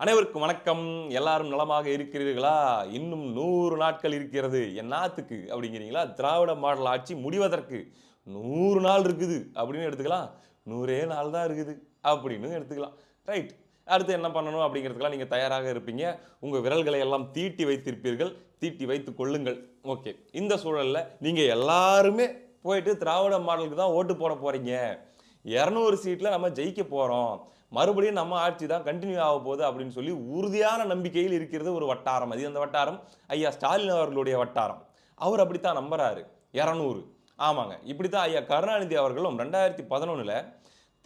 அனைவருக்கும் வணக்கம். எல்லாரும் நலமாக இருக்கிறீர்களா? இன்னும் 100 நாட்கள் இருக்கிறது. என்னாத்துக்கு அப்படிங்கிறீங்களா? திராவிட மாடல் ஆட்சி முடிவதற்கு 100 நாள் இருக்குது அப்படின்னு எடுத்துக்கலாம். 100 நாள் தான் இருக்குது அப்படின்னு எடுத்துக்கலாம். ரைட். அடுத்து என்ன பண்ணணும் அப்படிங்கிறதுக்கெல்லாம் நீங்க தயாராக இருப்பீங்க. உங்க விரல்களை எல்லாம் தீட்டி வைத்திருப்பீர்கள். தீட்டி வைத்துக் கொள்ளுங்கள். ஓகே. இந்த சூழல்ல நீங்க எல்லாருமே போயிட்டு திராவிட மாடலுக்கு தான் ஓட்டு போட போறீங்க. 200 சீட்ல நம்ம ஜெயிக்க போறோம். மறுபடியும் நம்ம ஆட்சி தான் கன்டின்யூ ஆக போகுது அப்படின்னு சொல்லி உறுதியான நம்பிக்கையில் இருக்கிறது ஒரு வட்டாரம். அது அந்த வட்டாரம் ஐயா ஸ்டாலின் அவர்களுடைய வட்டாரம். அவர் அப்படித்தான் நம்புறாரு. 200. ஆமாங்க. இப்படித்தான் ஐயா கருணாநிதி அவர்களும் 2011ல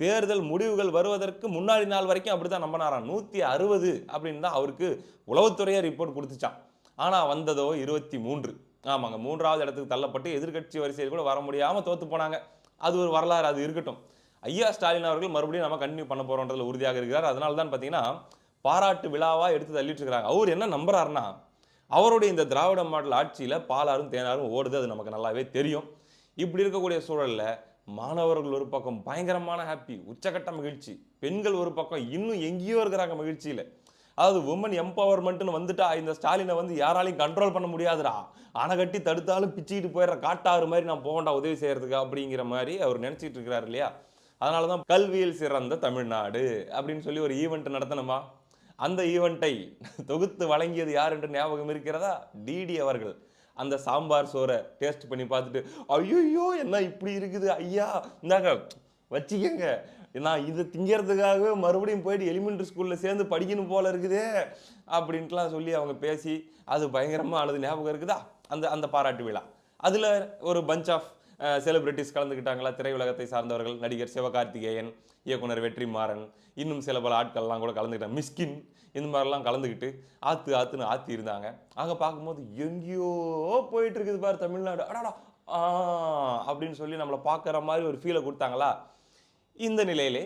தேர்தல் முடிவுகள் வருவதற்கு முன்னாடி நாள் வரைக்கும் அப்படித்தான் நம்பினாராம். 160 அப்படின்னு தான் அவருக்கு உளவுத்துறையே ரிப்போர்ட் குடுத்துச்சாம். ஆனா வந்ததோ 23. ஆமாங்க. 3வது இடத்துக்கு தள்ளப்பட்டு எதிர்க்கட்சி வரிசையில் கூட வர முடியாம தோத்து போனாங்க. அது ஒரு வரலாறு. அது இருக்கட்டும். ஐயா ஸ்டாலின் அவர்கள் மறுபடியும் நம்ம கன்டினியூ பண்ண போறோம்ன்றதுல உறுதியாக இருக்கிறார். அதனால தான் பார்த்தீங்கன்னா, பாராட்டு விழாவா எடுத்து தள்ளிட்டு இருக்காங்க. அவர் என்ன நம்புறாருன்னா, அவருடைய இந்த திராவிட மாடல் ஆட்சியில பாலாறும், தேனாரும் ஓடுது. அது நமக்கு நல்லாவே தெரியும். இப்படி இருக்கக்கூடிய சூழல்ல மாணவர்கள் ஒரு பக்கம் பயங்கரமான ஹேப்பி, உச்சகட்ட மகிழ்ச்சி. பெண்கள் ஒரு பக்கம் இன்னும் எங்கேயோ இருக்கிறாங்க மகிழ்ச்சியில. அதாவது வுமன் எம்பவர்மெண்ட்னு வந்துட்டா இந்த ஸ்டாலினை வந்து யாராலையும் கண்ட்ரோல் பண்ண முடியாதுடா. அணை கட்டி தடுத்தாலும் பிச்சுக்கிட்டு போயிடுற காட்டாறு மாதிரி நான் போகண்டா உதவி செய்யறதுக்கு அப்படிங்கிற மாதிரி அவர் நினைச்சிட்டு இருக்கிறாரு இல்லையா? அதனால தான் கல்வியில் சிறந்த தமிழ்நாடு அப்படின்னு சொல்லி ஒரு ஈவெண்ட் நடத்தணுமா? அந்த ஈவெண்ட்டை தொகுத்து வழங்கியது யார் என்று ஞாபகம் இருக்கிறதா? டிடி அவர்கள். அந்த சாம்பார் சோற டேஸ்ட் பண்ணி பார்த்துட்டு, "ஐய்யய்யோ! என்ன இப்படி இருக்குது ஐயா! இந்தாங்க வச்சுக்கங்க. நான் இத திங்கிறதுக்காகவே மறுபடியும் போயிட்டு எலிமெண்டரி ஸ்கூல்ல சேர்ந்து படிக்கணும் போல இருக்குதே!" அப்படின்ட்டுலாம் சொல்லி அவங்க பேசி, அது பயங்கரமா ஆனது ஞாபகம் இருக்குதா? அந்த அந்த பாராட்டு விழா. அதுல ஒரு பஞ்ச் ஆஃப் செலிபிரிட்டீஸ் கலந்துக்கிட்டாங்களா? திரையுலகத்தை சார்ந்தவர்கள். நடிகர் சிவகார்த்திகேயன், இயக்குனர் வெற்றிமாறன், இன்னும் சில பல ஆட்கள்லாம் கூட கலந்துக்கிட்டாங்க. மிஸ்கின் இந்த மாதிரிலாம் கலந்துக்கிட்டு ஆத்துன்னு ஆத்தி இருந்தாங்க. அங்க பார்க்கும்போது எங்கேயோ போயிட்டு இருக்குது பாரு தமிழ்நாடு. அடடா! ஆ அப்படின்னு சொல்லி நம்மள பார்க்குற மாரி ஒரு ஃபீல குடுத்தாங்களா? இந்த நிலையிலே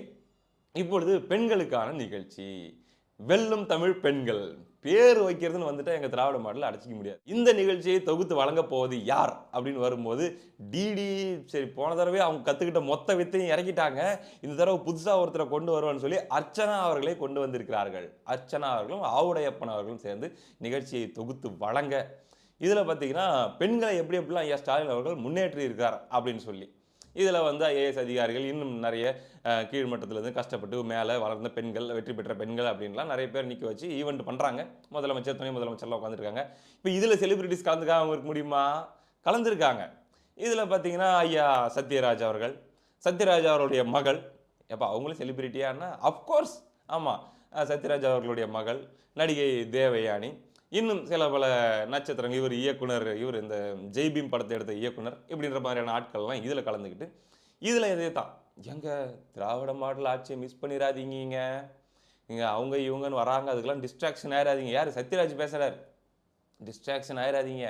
இப்பொழுது பெண்களுக்கான நிகழ்ச்சி. வெல்லும் தமிழ் பெண்கள். பேரு வைக்கிறதுன்னு வந்துட்டா எங்க திராவிட மாடல்ல அடிச்சுக்க முடியாது. இந்த நிகழ்ச்சியை தொகுத்து வழங்கப் போவது யார்? அப்படின்னு வரும்போது, டிடி சரி போன தடவையே அவங்க கத்துக்கிட்ட மொத்த வித்தையும் இறக்கிட்டாங்க. இந்த தடவ புதுசா ஒருத்தர கொண்டு வருவேன்னு சொல்லி அர்ச்சனா அவர்களை கொண்டு வந்திருக்கிறார்கள். அர்ச்சனா அவர்களும், ஆவுடையப்பன் அவர்களும் சேர்ந்து நிகழ்ச்சியை தொகுத்து வழங்க, இதுல பார்த்தீங்கன்னா, பெண்களை எப்படி எப்படிலாம் ஐயா ஸ்டாலின் அவர்கள் முன்னேற்றி இருக்கார் அப்படின்னு சொல்லி. இதுல வந்து ஐஏஎஸ் அதிகாரிகள், இன்னும் நெறைய கீழ் மட்டத்திலிருந்து கஷ்டப்பட்டு மேல வளர்ந்த பெண்கள், வெற்றி பெற்ற பெண்கள் அப்படின்லாம் நெறைய பேர் நிக்க வச்சு ஈவென்ட் பண்றாங்க. முதலமைச்சர், துணை முதலமைச்சர்லாம் உட்கார்ந்துருக்காங்க. இப்ப இதுல செலிபிரிட்டீஸ் கலந்துக்காம இருக்க முடியுமா? கலந்திருக்காங்க. இதுல பார்த்தீங்கன்னா, ஐயா சத்யராஜ் அவர்கள், சத்யராஜ் அவருடைய மகள், எப்பா அவங்களும் செலிபிரிட்டியான்னா? அஃப்கோர்ஸ் ஆமா. சத்யராஜ் அவர்களுடைய மகள், நடிகை தேவயானி, இன்னும் சில பல நட்சத்திரங்கள், இவர் இயக்குனர், இவர் இந்த ஜெய்பீம் படத்தை எடுத்த இயக்குனர், இப்படின்ற மாதிரியான ஆட்கள்லாம் இதுல கலந்துக்கிட்டு, இதுல இதே தான். ஏங்க திராவிட மாடல் ஆட்சிய மிஸ் பண்ணிறாதீங்கங்க. நீங்க அவங்க இவங்கன்னு வராங்க. அதுக்கெல்லாம் டிஸ்ட்ராக்ஷன் ஆயிறாதீங்க. யாரு? சத்யராஜ் பேசுறாரு. டிஸ்ட்ராக்ஷன் ஆயிறாதீங்க.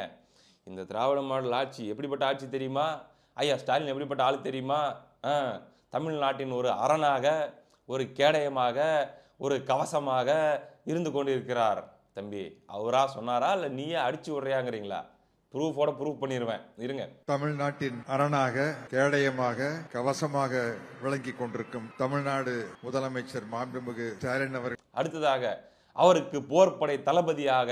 இந்த திராவிட மாடல் ஆட்சி எப்படிப்பட்ட ஆட்சி தெரியுமா? ஐயா ஸ்டாலின் எப்படிப்பட்ட ஆளு தெரியுமா? ஆ தமிழ்நாட்டின் ஒரு அரணாக, ஒரு கேடயமாக, ஒரு கவசமாக இருந்து கொண்டிருக்கிறார். தம்பி, அவரா சொன்னாரா? இல்ல நீயே அடிச்சு விடுறியாங்கிறீங்களா? ப்ரூஃபோட ப்ரூவ் பண்ணிருவேன். இருங்க. தமிழ்நாட்டின் அரணாக, கேடயமாக, கவசமாக விளங்கிக் கொண்டிருக்கும் தமிழ்நாடு முதலமைச்சர் மாண்புமிகு ஸ்டாலின் அவர்கள். அடுத்ததாக அவருக்கு போர்ப்படை தளபதியாக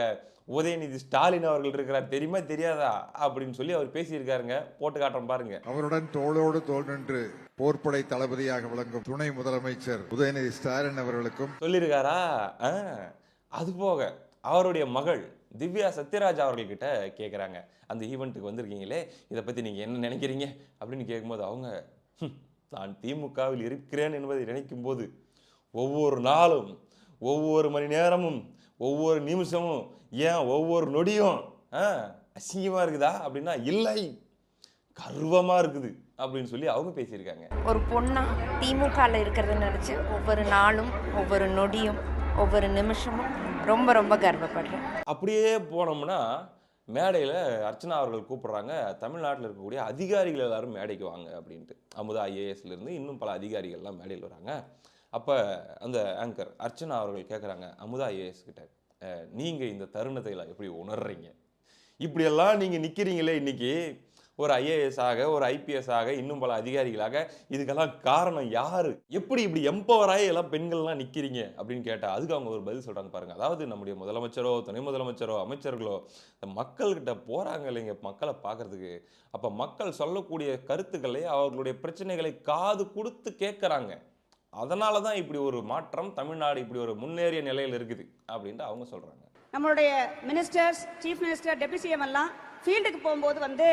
உதயநிதி ஸ்டாலின் அவர்கள் இருக்கிறார். தெரியுமா தெரியாதா? அப்படின்னு சொல்லி அவர் பேசியிருக்காருங்க. போட்டு காட்டுறோம் பாருங்க. அவருடன் தோளோடு தோள் நின்று போர்ப்படை தளபதியாக விளங்கும் துணை முதலமைச்சர் உதயநிதி ஸ்டாலின் அவர்களுக்கும் சொல்லியிருக்காரா? அது போக அவருடைய மகள் திவ்யா சத்யராஜ் அவர்கள்கிட்ட கேட்குறாங்க. அந்த ஈவெண்ட்டுக்கு வந்திருக்கீங்களே, இதை பத்தி நீங்க என்ன நினைக்கிறீங்க? அப்படின்னு கேட்கும்போது அவங்க, நான் திமுகவில் இருக்கிறேன் என்பதை நினைக்கும் போது ஒவ்வொரு நாளும், ஒவ்வொரு மணி நேரமும், ஒவ்வொரு நிமிஷமும், ஏன் ஒவ்வொரு நொடியும் அசிங்கமா இருக்குதா? அப்படின்னா இல்லை, கர்வமா இருக்குது அப்படின்னு சொல்லி அவங்க பேசியிருக்காங்க. ஒரு பொண்ணா திமுகவில் இருக்கிறத நினச்சி ஒவ்வொரு நாளும், ஒவ்வொரு நொடியும், ஒவ்வொரு நிமிஷமும் ரொம்ப ரொம்ப கர்வப்படுறேன். அப்படியே போனோம்னா மேடையில் அர்ச்சனா அவர்கள் கூப்பிடுறாங்க, தமிழ்நாட்டில் இருக்கக்கூடிய அதிகாரிகள் எல்லாரும் மேடைக்கு வாங்க அப்படின்ட்டு. அமுதா ஐஏஎஸ்லேருந்து இன்னும் பல அதிகாரிகள்லாம் மேடையில் வராங்க. அப்போ அந்த ஆங்கர் அர்ச்சனா அவர்கள் கேட்குறாங்க அமுதா ஐஏஎஸ் கிட்ட, நீங்கள் இந்த தருணத்தை எப்படி உணர்றீங்க? இப்படியெல்லாம் நீங்கள் நிற்கிறீங்களே இன்னைக்கு, ஒரு ஐஏஎஸ் ஆக, ஒரு ஐபிஎஸ் ஆக, இன்னும் பல அதிகாரிகளாக. இதுக்கெல்லாம் காரணம் யாரு? எப்படி இப்படி எம்பவர் ஆகி எல்லாம் பெண்கள்லாம் நிக்கிறீங்க அப்படின்னு கேட்டா, அதுக்கு அவங்க ஒரு பதில் சொல்றாங்க பாருங்க. அதாவது நம்முடைய முதலமைச்சரோ, துணை முதலமைச்சரோ, அமைச்சர்களோ இந்த மக்கள்கிட்ட போறாங்க இல்லைங்க மக்களை பார்க்கறதுக்கு. அப்ப மக்கள் சொல்லக்கூடிய கருத்துக்களை, அவர்களுடைய பிரச்சனைகளை காது கொடுத்து கேட்கறாங்க. அதனால தான் இப்படி ஒரு மாற்றம், தமிழ்நாடு இப்படி ஒரு முன்னேறிய நிலையில் இருக்குது அப்படின்ட்டு அவங்க சொல்றாங்க. நம்மளுடைய ministers, chief minister, deputy CM எல்லாம் ஃபீல்டுக்கு போகும்போது வந்து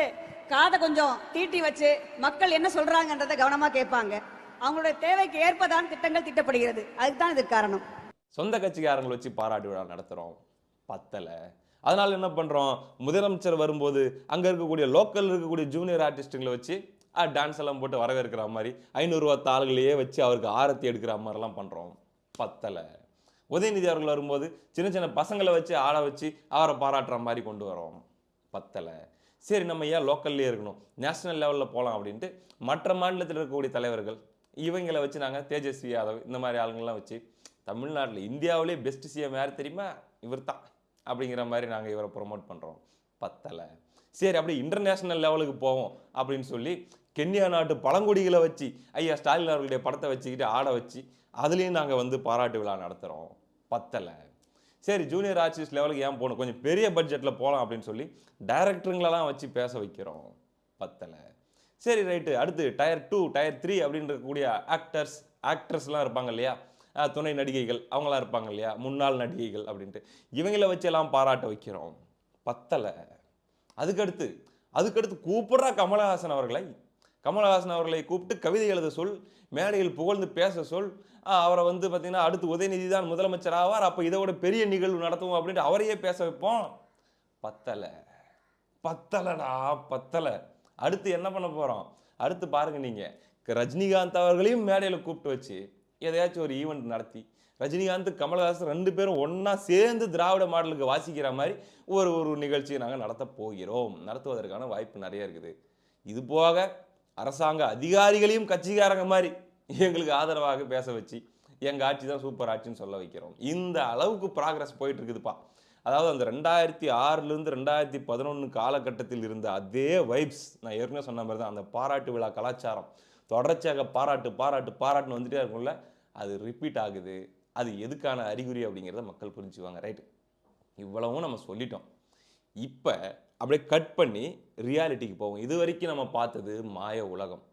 காதை கொஞ்சம் தீட்டி வச்சு மக்கள் என்ன சொல்றாங்கன்றதை கவனமா கேட்பாங்க. அவங்களுடைய தேவைக்கு ஏற்பதான் திட்டங்கள் திட்டப்படுகிறது. அதுக்கு தான் இதுக்கு காரணம். சொந்த கட்சிக்காரங்களை வச்சு பாராட்டு விழா நடத்துறோம், பத்தல. அதனால என்ன பண்றோம், முதலமைச்சர் வரும்போது அங்க இருக்கக்கூடிய லோக்கல் இருக்கக்கூடிய ஜூனியர் ஆர்டிஸ்ட்டுங்களை வச்சு டான்ஸ் எல்லாம் போட்டு வரவேற்கிற மாதிரி 500 ரூபா தாள்களையே வச்சு அவருக்கு ஆரத்தி எடுக்கிற மாதிரிலாம் பண்றோம், பத்தல. உதயநிதி அவர்கள் வரும்போது சின்ன சின்ன பசங்களை வச்சு ஆட வச்சு அவரை பாராட்டுற மாதிரி கொண்டு வரோம், பத்தல. சரி நம்ம ஏன் லோக்கல்லே இருக்கணும், நேஷனல் லெவலில் போகலாம் அப்படின்ட்டு மற்ற மாநிலத்தில் இருக்கக்கூடிய தலைவர்கள் இவங்களை வச்சு நாங்கள் தேஜஸ்வி யாதவ் இந்த மாதிரி ஆளுங்கள்லாம் வச்சு தமிழ்நாட்டில் இந்தியாவிலே பெஸ்ட் சிஎம் யார் தெரியுமா, இவர் தான் அப்படிங்கிற மாதிரி நாங்கள் இவரை ப்ரொமோட் பண்ணுறோம், பத்தலை. சரி அப்படி இன்டர்நேஷ்னல் லெவலுக்கு போவோம் அப்படின்னு சொல்லி கென்யா நாட்டு பழங்குடிகளை வச்சு ஐயா ஸ்டாலின் அவர்களுடைய படத்தை வச்சுக்கிட்டு ஆட வச்சு அதுலேயும் நாங்கள் வந்து பாராட்டு விழா நடத்துகிறோம், பத்தலை. சரி ஜூனியர் ஆர்டிஸ்ட் லெவலுக்கு ஏன் போகணும், கொஞ்சம் பெரிய பட்ஜெட்டில் போகலாம் அப்படின்னு சொல்லி டைரக்டருங்களெல்லாம் வச்சு பேச வைக்கிறோம், பத்தலை. சரி ரைட்டு, அடுத்து டயர் 2 டயர் 3 அப்படின்னு இருக்கக்கூடிய ஆக்டர்ஸ்லாம் இருப்பாங்க இல்லையா, துணை நடிகைகள் அவங்களாம் இருப்பாங்க இல்லையா, முன்னாள் நடிகைகள் அப்படின்ட்டு இவங்கள வச்செல்லாம் பாராட்ட வைக்கிறோம், பத்தலை. அதுக்கடுத்து கூப்பிடுறா கமலஹாசன் அவர்களை கூப்பிட்டு கவிதை எழுத சொல், மேடையில் புகழ்ந்து பேச சொல். அவரை வந்து பார்த்தீங்கன்னா அடுத்து உதயநிதி தான் முதலமைச்சர் ஆவார், அப்போ இதை விட பெரிய நிகழ்வு நடத்துவோம் அப்படின்ட்டு அவரையே பேச வைப்போம், பத்தலை. அடுத்து என்ன பண்ண போகிறோம், அடுத்து பாருங்க நீங்கள் ரஜினிகாந்த் அவர்களையும் மேடையில் கூப்பிட்டு வச்சு எதையாச்சும் ஒரு ஈவெண்ட் நடத்தி ரஜினிகாந்த் கமலஹாசன் 2 பேரும் ஒன்றா சேர்ந்து திராவிட மாடலுக்கு வாசிக்கிற மாதிரி ஒரு நிகழ்ச்சியை நாங்கள் நடத்துவதற்கான வாய்ப்பு நிறைய இருக்குது. இது போக அரசாங்க அதிகாரிகளையும் கட்சிக்காரங்க மாதிரி எங்களுக்கு ஆதரவாக பேச வச்சு எங்கள் ஆட்சி தான் சூப்பர் ஆட்சின்னு சொல்ல வைக்கிறோம். இந்த அளவுக்கு ப்ராக்ரஸ் போயிட்டு இருக்குதுப்பா. அதாவது அந்த 2006லேருந்து 2011 காலகட்டத்தில் இருந்த அதே வைப்ஸ், நான் ஏற்கனவே சொன்ன மாதிரி தான், அந்த பாராட்டு விழா கலாச்சாரம் தொடர்ச்சியாக பாராட்டுன்னு வந்துட்டே இருக்கும்ல, அது ரிப்பீட் ஆகுது. அது எதுக்கான அறிகுறி அப்படிங்கிறத மக்கள் புரிஞ்சுவாங்க. ரைட்டு, இவ்வளவும் நம்ம சொல்லிட்டோம். இப்போ அப்படியே கட் பண்ணி ரியாலிட்டிக்கு போவோம். இது வரைக்கும் நம்ம பார்த்தது மாய உலகம்,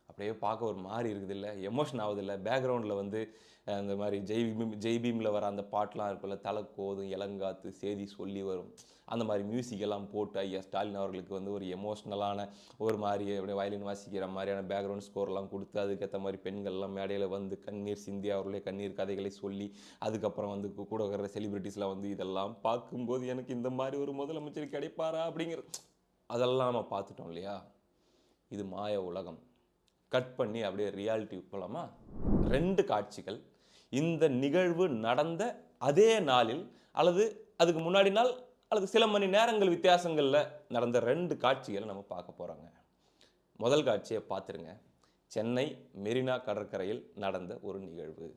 அப்படியே பார்க்க ஒரு மாதிரி இருக்குது இல்லை, எமோஷன் ஆகுது இல்லை. பேக்ரவுண்டில் வந்து அந்த மாதிரி ஜெய்பீமில் வர அந்த பாட்டெலாம் இருக்குல்ல, தலை கோதும் இளங்காத்து செய்தி சொல்லி வரும், அந்த மாதிரி மியூசிக் எல்லாம் போட்டு ஐயா ஸ்டாலின் அவர்களுக்கு வந்து ஒரு எமோஷ்னலான ஒரு மாதிரி அப்படியே வயலின் வாசிக்கிற மாதிரியான பேக்ரவுண்ட் ஸ்கோர்லாம் கொடுத்து அதுக்கேற்ற மாதிரி பெண்கள்லாம் மேடையில் வந்து கண்ணீர் சிந்தி அவர்களுடைய கண்ணீர் கதைகளை சொல்லி அதுக்கப்புறம் வந்து கூட வர்ற செலிபிரிட்டிஸ்லாம் வந்து இதெல்லாம் பார்க்கும்போது எனக்கு இந்த மாதிரி ஒரு முதலமைச்சர் கிடைப்பாரா அப்படிங்கிற அதெல்லாம் நம்ம பார்த்துட்டோம் இல்லையா. இது மாய உலகம். கட் பண்ணி அப்படியே ரியாலிட்டி போகலாமா. 2 காட்சிகள் இந்த நிகழ்வு நடந்த அதே நாளில் அல்லது அதுக்கு முன்னாடி நாள் அல்லது சில மணி நேரங்கள் வித்தியாசங்களில் நடந்த 2 காட்சிகளை நம்ம பார்க்க போகிறோங்க. முதல் காட்சியை பார்த்துருங்க. சென்னை மெரினா கடற்கரையில் நடந்த ஒரு நிகழ்வு.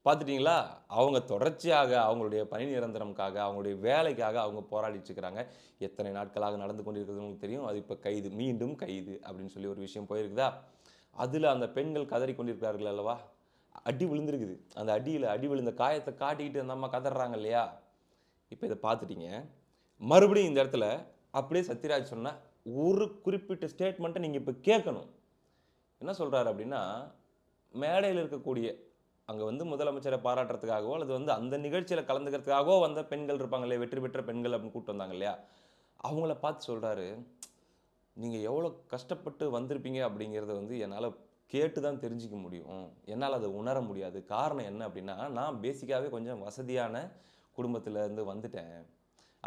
பார்த்துட்டிங்களா, அவங்க தொடர்ச்சியாக அவங்களுடைய பணி நிரந்தரம்காக அவங்களுடைய வேலைக்காக அவங்க போராடிட்டு இருக்கிறாங்க. எத்தனை நாட்களாக நடந்து கொண்டிருக்கிறது உங்களுக்கு தெரியும். அது இப்போ மீண்டும் கைது அப்படின்னு சொல்லி ஒரு விஷயம் போயிருக்குதா. அதில் அந்த பெண்கள் கதறி கொண்டிருக்கிறார்கள் அல்லவா, அடி விழுந்திருக்குது. அந்த அடி விழுந்த காயத்தை காட்டிக்கிட்டு அந்த அம்மா கதறாங்க இல்லையா. இப்போ இதை பார்த்துட்டீங்க. மறுபடியும் இந்த இடத்துல அப்படியே சத்யராஜ் சொன்ன ஒரு குறிப்பிட்ட ஸ்டேட்மெண்ட்டை நீங்கள் இப்போ கேட்கணும். என்ன சொல்கிறாரு அப்படின்னா, மேடையில் இருக்கக்கூடிய அங்கே வந்து முதலமைச்சரை பாராட்டுறதுக்காகவோ அல்லது வந்து அந்த நிகழ்ச்சியில் கலந்துக்கிறதுக்காகவோ வந்த பெண்கள் இருப்பாங்களே, வெற்றி பெற்ற பெண்கள் அப்படின்னு கூப்பிட்டு வந்தாங்க இல்லையா, அவங்கள பார்த்து சொல்கிறாரு, நீங்கள் எவ்வளோ கஷ்டப்பட்டு வந்திருப்பீங்க அப்படிங்கிறத வந்து என்னால் கேட்டு தான் தெரிஞ்சிக்க முடியும், என்னால் அதை உணர முடியாது. காரணம் என்ன அப்படின்னா, நான் பேசிக்காகவே கொஞ்சம் வசதியான குடும்பத்திலேருந்து வந்துட்டேன்.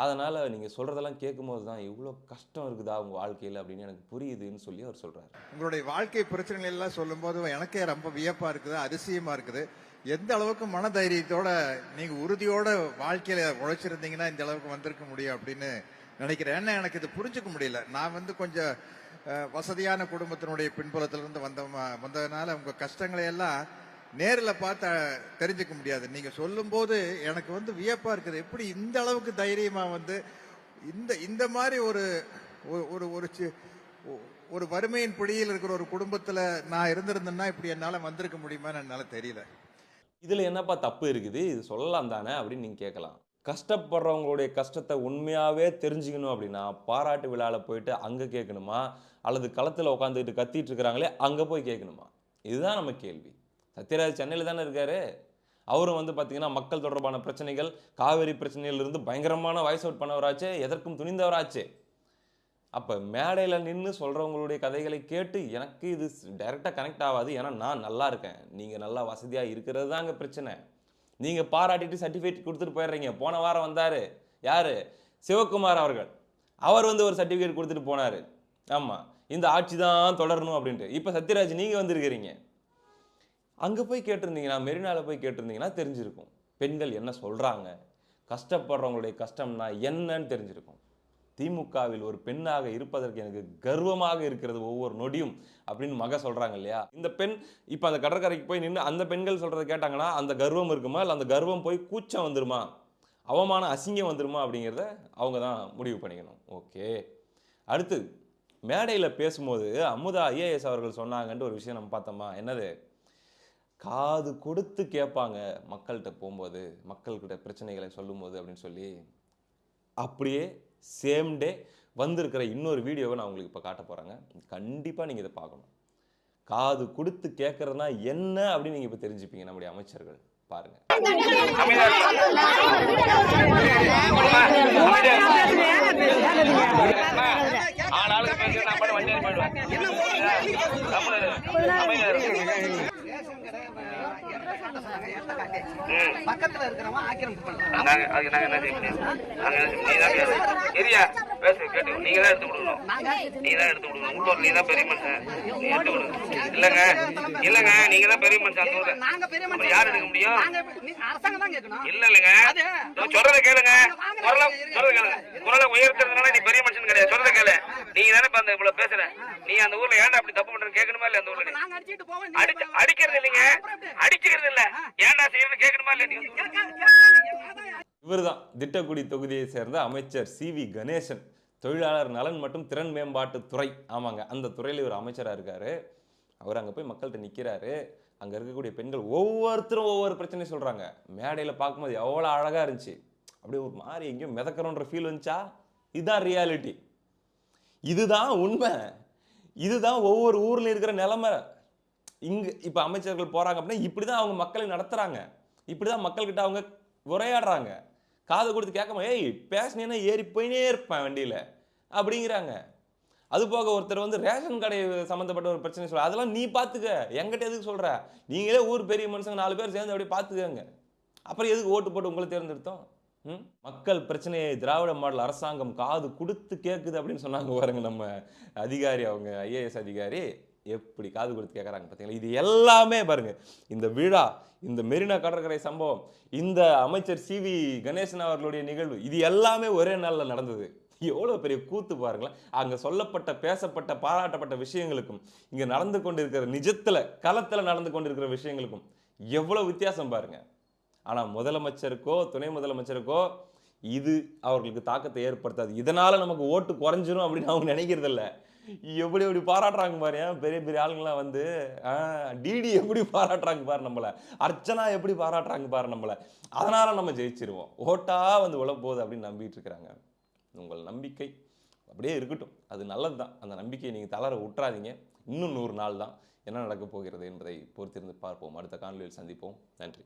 அதனால் நீங்கள் சொல்கிறதெல்லாம் கேட்கும்போது தான் இவ்வளோ கஷ்டம் இருக்குதா உங்கள் வாழ்க்கையில் அப்படின்னு எனக்கு புரியுதுன்னு சொல்லி அவர் சொல்கிறார். உங்களுடைய வாழ்க்கை பிரச்சனைகள் எல்லாம் சொல்லும்போது எனக்கே ரொம்ப வியப்பா இருக்குது, அதிசயமா இருக்குது. எந்த அளவுக்கு மனதைரியத்தோட நீங்க உறுதியோட வாழ்க்கையில உழைச்சிருந்தீங்கன்னா இந்த அளவுக்கு வந்திருக்க முடியும் அப்படின்னு நினைக்கிறேன். ஏன்னா எனக்கு இது புரிஞ்சுக்க முடியல. நான் கொஞ்சம் வசதியான குடும்பத்தினுடைய பின்புலத்திலிருந்து வந்ததுனால உங்க கஷ்டங்களை எல்லாம் நேரில் பார்த்து தெரிஞ்சுக்க முடியாது. நீங்க சொல்லும் போது எனக்கு வியப்பா இருக்குது. எப்படி இந்த அளவுக்கு தைரியமா இந்த இந்த மாதிரி ஒரு ஒரு ஒரு சி- ஒரு வறுமையின் பிடியில் இருக்கிற ஒரு குடும்பத்துல நான் இருந்திருந்தேன்னா இப்படி என்னால வந்திருக்க முடியுமான்னு என்னால தெரியல. இதில் என்னப்பா தப்பு இருக்குது, இது சொல்லலாம் தானே அப்படின்னு நீங்கள் கேட்கலாம். கஷ்டப்படுறவங்களுடைய கஷ்டத்தை உண்மையாகவே தெரிஞ்சுக்கணும் அப்படின்னா பாராட்டு விழாவில் போயிட்டு அங்கே கேட்கணுமா, அல்லது களத்தில் உட்காந்துட்டு கத்திட்டு இருக்கிறாங்களே அங்கே போய் கேட்கணுமா? இதுதான் நம்ம கேள்வி. சத்யராஜ் சென்னையில் தானே இருக்காரு. அவரும் பார்த்தீங்கன்னா மக்கள் தொடர்பான பிரச்சனைகள், காவேரி பிரச்சனையிலிருந்து பயங்கரமான வாய்ஸ் அவுட் பண்ணவராச்சே, எதற்கும் துணிந்தவராச்சே. அப்போ மேடையில் நின்று சொல்கிறவங்களுடைய கதைகளை கேட்டு எனக்கு இது டைரெக்டாக கனெக்ட் ஆகாது. ஏன்னா நான் நல்லா இருக்கேன், நீங்கள் நல்லா வசதியாக இருக்கிறது தாங்க பிரச்சனை. நீங்கள் பாராட்டிட்டு சர்டிஃபிகேட் கொடுத்துட்டு போயிடுறீங்க. போன வாரம் வந்தார் யார், சிவகுமார் அவர்கள். அவர் ஒரு சர்டிஃபிகேட் கொடுத்துட்டு போனார். ஆமாம், இந்த ஆட்சி தான் தொடரணும் அப்படின்ட்டு. இப்போ சத்யராஜ் நீங்கள் வந்திருக்கிறீங்க. அங்கே போய் கேட்டிருந்தீங்கன்னா, மெரினாவில் போய் கேட்டிருந்தீங்கன்னா தெரிஞ்சிருக்கும் பெண்கள் என்ன சொல்கிறாங்க, கஷ்டப்படுறவங்களுடைய கஷ்டம்னா என்னன்னு தெரிஞ்சிருக்கும். திமுகவில் ஒரு பெண்ணாக இருப்பதற்கு எனக்கு கர்வமாக இருக்கிறது ஒவ்வொரு நொடியும் அப்படின்னு மக சொல்றாங்க இல்லையா. இந்த பெண் இப்போ அந்த கடற்கரைக்கு போய் நின்று அந்த பெண்கள் சொல்றதை கேட்டாங்கன்னா அந்த கர்வம் இருக்குமா, இல்லை அந்த கர்வம் போய் கூச்சம் வந்துருமா, அவமான அசிங்கம் வந்துருமா அப்படிங்கிறத அவங்க தான் முடிவு பண்ணிக்கணும். ஓகே, அடுத்து மேடையில் பேசும்போது அமுதா ஐஏஎஸ் அவர்கள் சொன்னாங்கன்ட்டு ஒரு விஷயம் நம்ம பார்த்தோமா. என்னது, காது கொடுத்து கேட்பாங்க மக்கள்கிட்ட போகும்போது, மக்கள்கிட்ட பிரச்சனைகளை சொல்லும்போது அப்படின்னு சொல்லி. அப்படியே சேம் டே வந்திருக்கிற இன்னொரு வீடியோவை நான் உங்களுக்கு இப்போ காட்ட போகிறேங்க. கண்டிப்பாக நீங்கள் இதை பார்க்கணும். காது கொடுத்து கேட்கறதுனா என்ன அப்படின்னு நீங்கள் இப்போ தெரிஞ்சுப்பீங்க. நம்முடைய அமைச்சர்கள் பாருங்க. பக்கத்துல இருக்கிறவன் ஆக்கிரமிப்பு பண்றாங்க. நீங்க தான் எடுத்து கொடுக்கணும். நீ தான் எடுத்து கொடுக்கணும். உள்ளூர் நீ தான் பெரிய மனுஷன், நீ எடுத்து கொடுக்கணும். இல்லங்க இல்லங்க, நீங்க தான் பெரிய மனுஷன். அந்த ஊர்ல நாங்க பெரிய மனுஷன், யார் எடுக்க முடியும்? அரசாங்கம் தான் கேட்கணும். இல்ல இல்லங்க, சொல்றதை கேளுங்க. சொல்றதை கேளுங்க. குரலை உயர்த்துறதுனால நீ பெரிய மனுஷன் கிடையாது. சொல்றதை கேளு. நீங்க தானே இப்ப அந்த இவ்வளவு பேசுற. நீ அந்த ஊர்ல ஏன்டா அப்படி தப்பு பண்றேன்னு கேட்கணுமா இல்ல? அந்த ஊர்ல நாங்க அடிச்சிட்டு போவோம். அடிக்கிறது இல்லைங்க, அடிச்சுக்கிறது இல்ல. ஏன்டா செய்யணும்னு கேட்கணுமா இல்ல? இவர்தான் திட்டக்குடி தொகுதியை சேர்ந்த அமைச்சர் CV கணேசன். தொழிலாளர் நலன் மற்றும் திறன் மேம்பாட்டு துறை. ஆமாங்க, அந்த துறையில் இவர் அமைச்சராக இருக்காரு. அவர் அங்கே போய் மக்கள்கிட்ட நிற்கிறாரு. அங்கே இருக்கக்கூடிய பெண்கள் ஒவ்வொருத்தரும் ஒவ்வொரு பிரச்சனை சொல்கிறாங்க. மேடையில் பார்க்கும்போது எவ்வளோ அழகாக இருந்துச்சு. அப்படியே ஒரு மாதிரி எங்கேயும் மிதக்கிறோன்ற ஃபீல் வந்துச்சா. இதுதான் ரியாலிட்டி, இதுதான் உண்மை, இதுதான் ஒவ்வொரு ஊரில் இருக்கிற நிலைமை. இங்கே இப்போ அமைச்சர்கள் போகிறாங்க அப்படின்னா இப்படி தான் அவங்க மக்களை நடத்துகிறாங்க, இப்படி தான் மக்கள்கிட்ட அவங்க உரையாடுறாங்க. காது கொடுத்து கேட்காம ஏய் பேசினேன்னா ஏறி போயினே இருப்பேன் வண்டியில் அப்படிங்கிறாங்க. அது போக ஒருத்தர் ரேஷன் கடை சம்மந்தப்பட்ட ஒரு பிரச்சனை சொல்ல, அதெல்லாம் நீ பார்த்துக்க, எங்கிட்ட எதுக்கு சொல்கிற, நீங்களே ஊர் பெரிய மனுஷங்க 4 பேர் சேர்ந்து அப்படியே பார்த்துக்கங்க, அப்புறம் எதுக்கு ஓட்டு போட்டு உங்களை தேர்ந்தெடுத்தோம்? மக்கள் பிரச்சனையை திராவிட மாடல் அரசாங்கம் காது கொடுத்து கேட்குது அப்படின்னு சொன்னாங்க பாருங்க நம்ம அதிகாரி, அவங்க IAS அதிகாரி. எப்படி காது கொடுத்து கேட்குறாங்க பார்த்தீங்களா. இது எல்லாமே பாருங்க, இந்த விழா, இந்த மெரினா கடற்கரை சம்பவம், இந்த அமைச்சர் CV கணேசன் அவர்களுடைய நிகழ்வு, இது எல்லாமே ஒரே நாளில் நடந்தது. எவ்வளோ பெரிய கூத்து பாருங்களேன். அங்கே சொல்லப்பட்ட, பேசப்பட்ட, பாராட்டப்பட்ட விஷயங்களுக்கும் இங்கே நடந்து கொண்டிருக்கிற நிஜத்தில் களத்தில் நடந்து கொண்டிருக்கிற விஷயங்களுக்கும் எவ்வளோ வித்தியாசம் பாருங்க. ஆனால் முதலமைச்சருக்கோ துணை முதலமைச்சருக்கோ இது அவர்களுக்கு தாக்கத்தை ஏற்படுத்தாது. இதனால் நமக்கு ஓட்டு குறைஞ்சிரும் அப்படின்னு அவங்க நினைக்கிறதில்ல. எப்படி எப்படி பாராட்டுறாங்க பாரு, பெரிய பெரிய ஆளுங்களாம் டிடி எப்படி பாராட்டுறாங்க பாரு நம்மளை, அர்ச்சனா எப்படி பாராட்டுறாங்க பாரு நம்மளை, அதனால நம்ம ஜெயிச்சிருவோம், ஓட்டா உழ போகுது அப்படின்னு நம்பிட்டு இருக்கிறாங்க. உங்கள் நம்பிக்கை அப்படியே இருக்கட்டும், அது நல்லது தான். அந்த நம்பிக்கையை நீங்கள் தளர விட்டுறாதீங்க. இன்னும் 100 நாள் தான். என்ன நடக்கப் போகிறது என்பதை பொறுத்திருந்து பார்ப்போம். அடுத்த காணொலியில் சந்திப்போம். நன்றி.